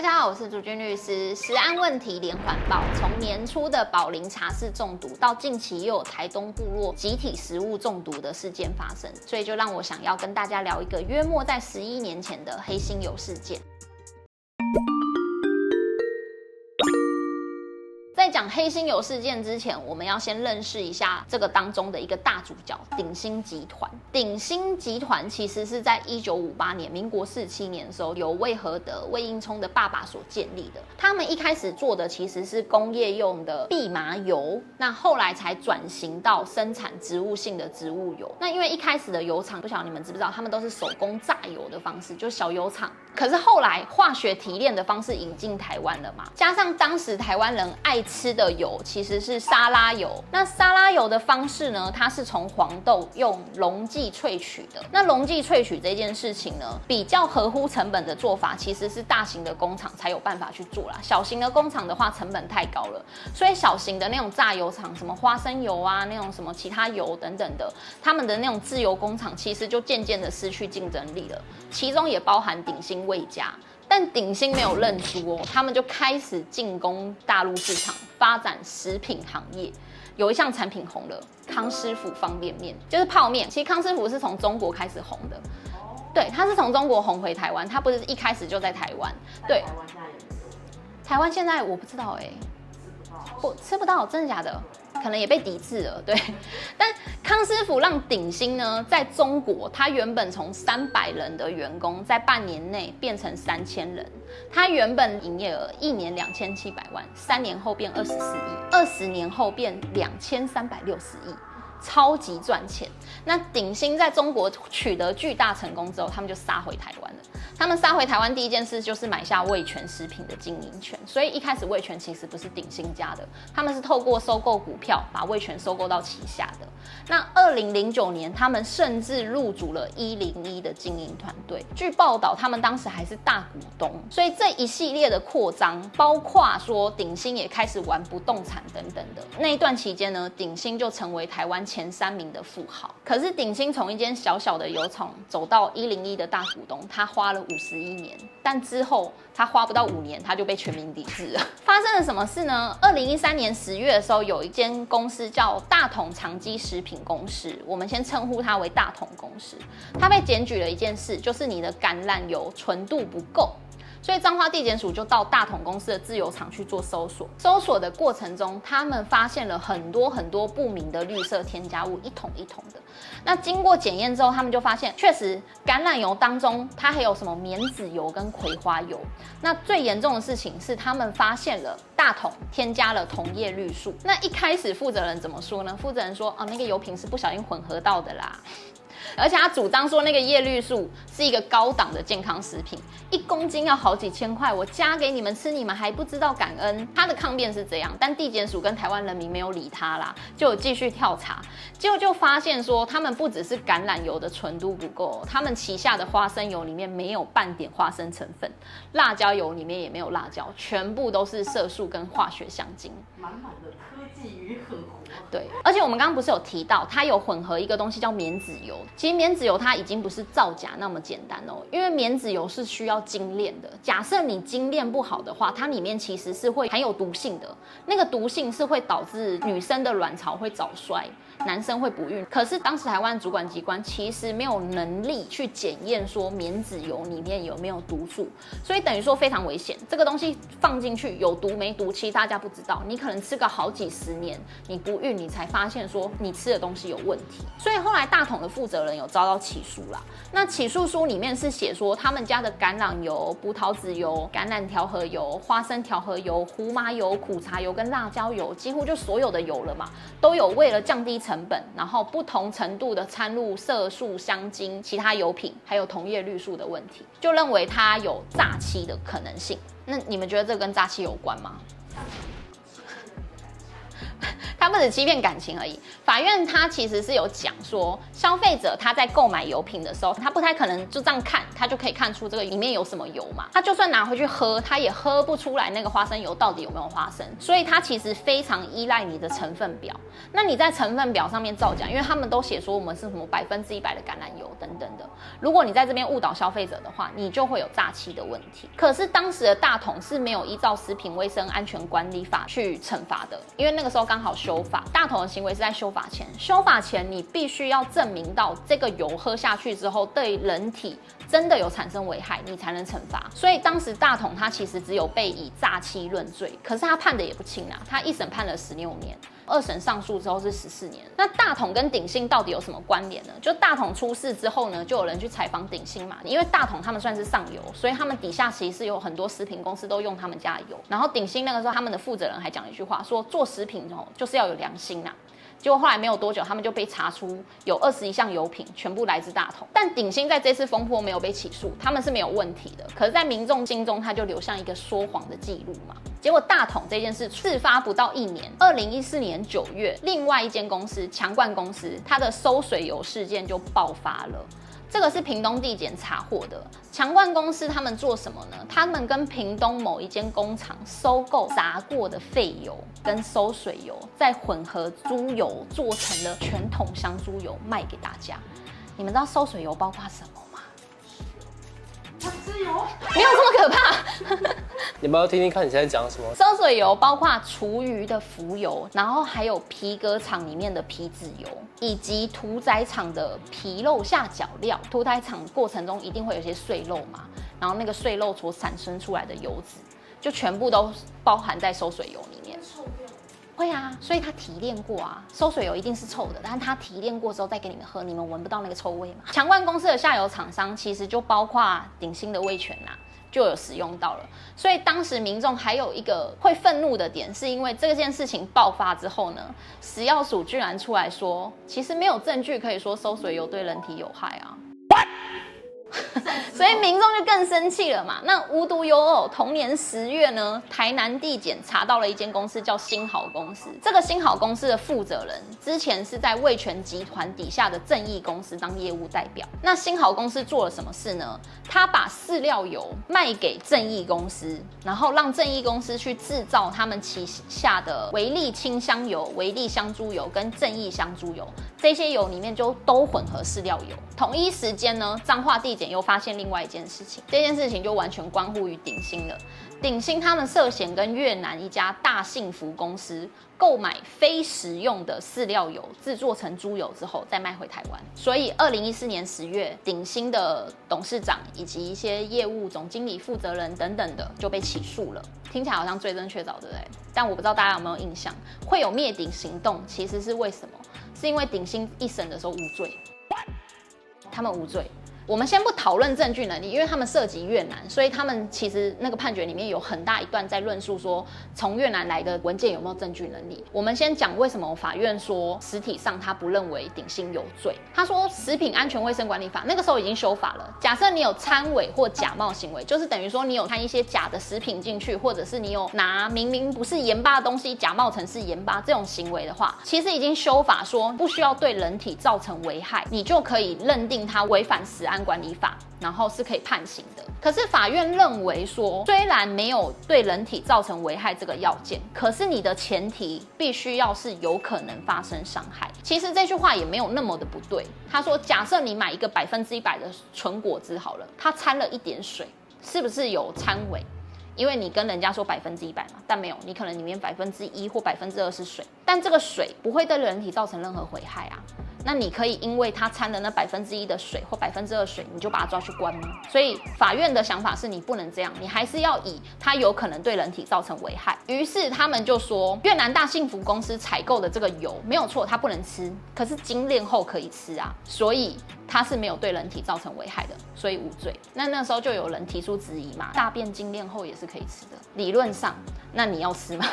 家好，我是朱军律师。食安问题连环爆，从年初的宝林茶室中毒，到近期又有台东部落集体食物中毒的事件发生，所以就让我想要跟大家聊一个约莫在11年前的黑心油事件。在讲黑心油事件之前，我们要先认识一下这个当中的一个大主角——鼎新集团。鼎新集团其实是在1958年，民国47年的时候，由魏和德、魏应充的爸爸所建立的。他们一开始做的其实是工业用的蓖麻油，那后来才转型到生产植物性的植物油。那因为一开始的油厂，不晓得你们知不知道，他们都是手工榨油的方式，就是小油厂。可是后来化学提炼的方式引进台湾了嘛，加上当时台湾人爱吃的油其实是沙拉油。那沙拉油的方式呢，它是从黄豆用溶剂萃取的。那溶剂萃取这件事情呢，比较合乎成本的做法，其实是大型的工厂才有办法去做啦。小型的工厂的话，成本太高了，所以小型的那种榨油厂，什么花生油啊，那种什么其他油等等的，他们的那种自油工厂，其实就渐渐的失去竞争力了。其中也包含鼎新、魏家。但鼎新没有认输哦，他们就开始进攻大陆市场，发展食品行业。有一项产品红了，康师傅方便面，就是泡面。其实康师傅是从中国开始红的，对，他是从中国红回台湾，他不是一开始就在台湾。对，台湾现在我不知道我吃不到，真的假的？可能也被抵制了，对。但康师傅让鼎新呢，在中国，他原本从300人的员工，在半年内变成3000人。他原本营业额1年2700万，3年后变24亿，20年后变2360亿。超级赚钱。那鼎新在中国取得巨大成功之后，他们就杀回台湾了。他们杀回台湾第一件事就是买下味全食品的经营权，所以一开始味全其实不是鼎新家的，他们是透过收购股票把味全收购到旗下的。那2009年，他们甚至入主了101的经营团队。据报道，他们当时还是大股东，所以这一系列的扩张，包括说鼎新也开始玩不动产等等的。那一段期间呢，鼎新就成为台湾前3名的富豪。可是鼎新从一间小小的油厂走到101的大股东，他花了51年，但之后他花不到5年，他就被全民抵制了。发生了什么事呢？2013年10月的时候，有一间公司叫大同长基食品公司，我们先称呼它为大同公司。它被检举了一件事，就是你的橄榄油纯度不够。所以彰化地检署就到大同公司的自油厂去做搜索。搜索的过程中，他们发现了很多不明的绿色添加物，一桶一桶的。那经过检验之后，他们就发现，确实橄榄油当中它还有什么棉籽油跟葵花油。那最严重的事情是，他们发现了大同添加了同叶绿素。那一开始负责人怎么说呢？负责人说，那个油品是不小心混合到的啦。而且他主张说那个叶绿素是一个高档的健康食品，1公斤要好几千块，我加给你们吃，你们还不知道感恩。他的抗辩是这样，但地检署跟台湾人民没有理他啦，就有继续调查，结果就发现说，他们不只是橄榄油的纯度不够，他们旗下的花生油里面没有半点花生成分，辣椒油里面也没有辣椒，全部都是色素跟化学香精，满满的科技与狠活。对，而且我们刚刚不是有提到，它有混合一个东西叫棉籽油。其实棉籽油它已经不是造假那么简单哦，因为棉籽油是需要精炼的。假设你精炼不好的话，它里面其实是会含有毒性的，那个毒性是会导致女生的卵巢会早衰，男生会不孕。可是当时台湾主管机关其实没有能力去检验说棉籽油里面有没有毒素，所以等于说非常危险。这个东西放进去有毒没毒，其实大家不知道，你可能吃个好几10年，你不孕，你才发现说你吃的东西有问题。所以后来大同的负责人有遭到起诉啦。那起诉书里面是写说，他们家的橄榄油、葡萄籽油、橄榄调和油、花生调和油、胡麻油、苦茶油跟辣椒油，几乎就所有的油了嘛，都有为了降低成本，然后不同程度的掺入色素、香精、其他油品，还有同叶绿素的问题，就认为它有诈欺的可能性。那你们觉得这跟诈欺有关吗？它不止欺骗感情而已。法院它其实是有讲说，消费者他在购买油品的时候，他不太可能就这样看，他就可以看出这个里面有什么油嘛。他就算拿回去喝，他也喝不出来那个花生油到底有没有花生。所以它其实非常依赖你的成分表。那你在成分表上面造假，因为他们都写说我们是什么100%的橄榄油等等的。如果你在这边误导消费者的话，你就会有诈欺的问题。可是当时的大统是没有依照食品卫生安全管理法去惩罚的，因为那个时候刚好修法，大统的行为是在修法前。修法前你必须要证明到这个油喝下去之后对人体真的有产生危害，你才能惩罚。所以当时大统他其实只有被以诈欺论罪，可是他判的也不轻啊，他一审判了16年。2审上诉之后是14年。那大统跟鼎新到底有什么关联呢？就大统出事之后呢，就有人去采访鼎新嘛，因为大统他们算是上游，所以他们底下其实是有很多食品公司都用他们家的油。然后鼎新那个时候他们的负责人还讲了一句话，说做食品就是要有良心啊。结果后来没有多久，他们就被查出有21项油品全部来自大统。但鼎新在这次风波没有被起诉，他们是没有问题的。可是，在民众心中，他就留下一个说谎的记录嘛。结果大统这件事事发不到1年，2014年9月，另外一间公司强冠公司，它的馊水油事件就爆发了。这个是屏东地检查获的。强冠公司他们做什么呢？他们跟屏东某一间工厂收购炸过的废油跟馊水油，再混合猪油做成了全桶香猪油卖给大家。你们知道馊水油包括什么吗？吃油没有这么可怕。你们要听听看你现在讲什么？馊水油包括厨余的浮油，然后还有皮革厂里面的皮脂油，以及屠宰场的皮肉下脚料。屠宰场过程中一定会有一些碎肉嘛，然后那个碎肉所产生出来的油脂，就全部都包含在馊水油里面。会啊，所以它提炼过啊，馊水油一定是臭的，但是它提炼过之后再给你们喝，你们闻不到那个臭味嘛。强冠公司的下游厂商其实就包括鼎新的味全啦，就有使用到了。所以当时民众还有一个会愤怒的点，是因为这件事情爆发之后呢，食药署居然出来说，其实没有证据可以说馊水油对人体有害啊。所以民众就更生气了嘛。那无独有偶，同年10月呢，台南地检查到了一间公司叫新好公司。这个新好公司的负责人之前是在味全集团底下的正义公司当业务代表。那新好公司做了什么事呢？他把饲料油卖给正义公司，然后让正义公司去制造他们旗下的维力清香油、维力香猪油跟正义香猪油，这些油里面就都混合饲料油。同一时间呢，彰化地检又发现另外一件事情，这件事情就完全关乎于鼎新了。鼎新他们涉嫌跟越南一家大幸福公司购买非食用的饲料油，制作成猪油之后再卖回台湾。所以2014年10月，鼎新的董事长以及一些业务总经理、负责人等等的就被起诉了。听起来好像罪证确凿，对不对？但我不知道大家有没有印象，会有灭鼎行动，其实是为什么？是因为鼎新一审的时候无罪，他们无罪。我们先不讨论证据能力，因为他们涉及越南，所以他们其实那个判决里面有很大一段在论述说，从越南来的文件有没有证据能力。我们先讲为什么法院说实体上他不认为鼎新有罪。他说食品安全卫生管理法那个时候已经修法了，假设你有掺伪或假冒行为，就是等于说你有掺一些假的食品进去，或者是你有拿明明不是盐巴的东西假冒成是盐巴这种行为的话，其实已经修法说不需要对人体造成危害，你就可以认定它违反食安管理法，然后是可以判刑的。可是法院认为说，虽然没有对人体造成危害这个要件，可是你的前提必须要是有可能发生伤害。其实这句话也没有那么的不对。他说，假设你买一个100%的纯果汁好了，它掺了一点水，是不是有掺伪？因为你跟人家说100%嘛，但没有，你可能里面1%或2%是水，但这个水不会对人体造成任何危害啊。那你可以因为它掺了那1%的水或2%水，你就把它抓去关吗？所以法院的想法是你不能这样，你还是要以它有可能对人体造成危害。于是他们就说，越南大幸福公司采购的这个油没有错，它不能吃，可是精炼后可以吃啊，所以它是没有对人体造成危害的，所以无罪。那时候就有人提出质疑嘛，大便精炼后也是可以吃的，理论上，那你要吃吗？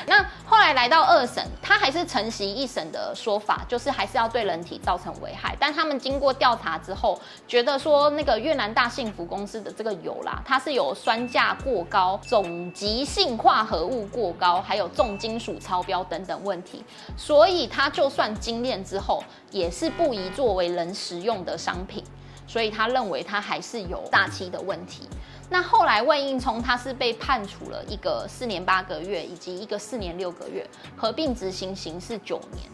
那后来来到2审，他还是承袭1审的说法，就是还是要对人体造成危害。但他们经过调查之后，觉得说那个越南大幸福公司的这个油啦，它是有酸价过高、总极性化合物过高，还有重金属超标等等问题，所以它就算精炼之后，也是不宜作为人食用的商品。所以他认为他还是有诈欺的问题。那后来魏应充他是被判处了一个4年8个月，以及一个4年6个月，合并执行刑是9年。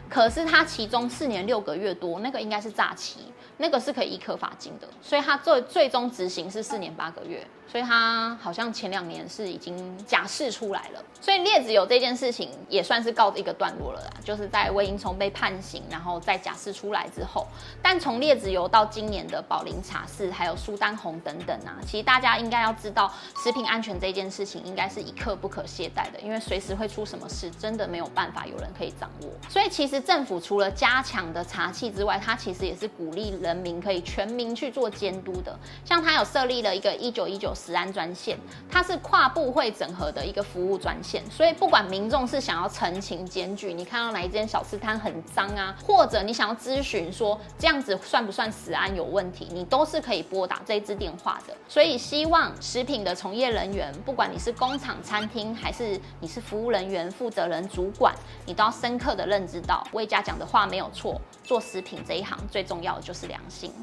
可是他其中4年6个月多，那个应该是诈欺，那个是可以易科罚金的，所以他最终执行是4年8个月。所以他好像前2年是已经假释出来了，所以烈子油这件事情也算是告一个段落了啦，就是在魏应充被判刑，然后再假释出来之后，但从烈子油到今年的宝林茶室，还有苏丹红等等啊，其实大家应该要知道，食品安全这件事情应该是一刻不可懈怠的，因为随时会出什么事，真的没有办法有人可以掌握。所以其实政府除了加强的查罄之外，它其实也是鼓励人民可以全民去做监督的，像它有设立了一个1919食安专线，它是跨部会整合的一个服务专线，所以不管民众是想要陈情检举，你看到哪一间小吃摊很脏啊，或者你想要咨询说这样子算不算食安有问题，你都是可以拨打这支电话的。所以希望食品的从业人员，不管你是工厂、餐厅，还是你是服务人员、负责人、主管，你都要深刻的认知到，魏家讲的话没有错，做食品这一行最重要的就是良心。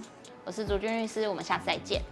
我是朱军律师，我们下次再见。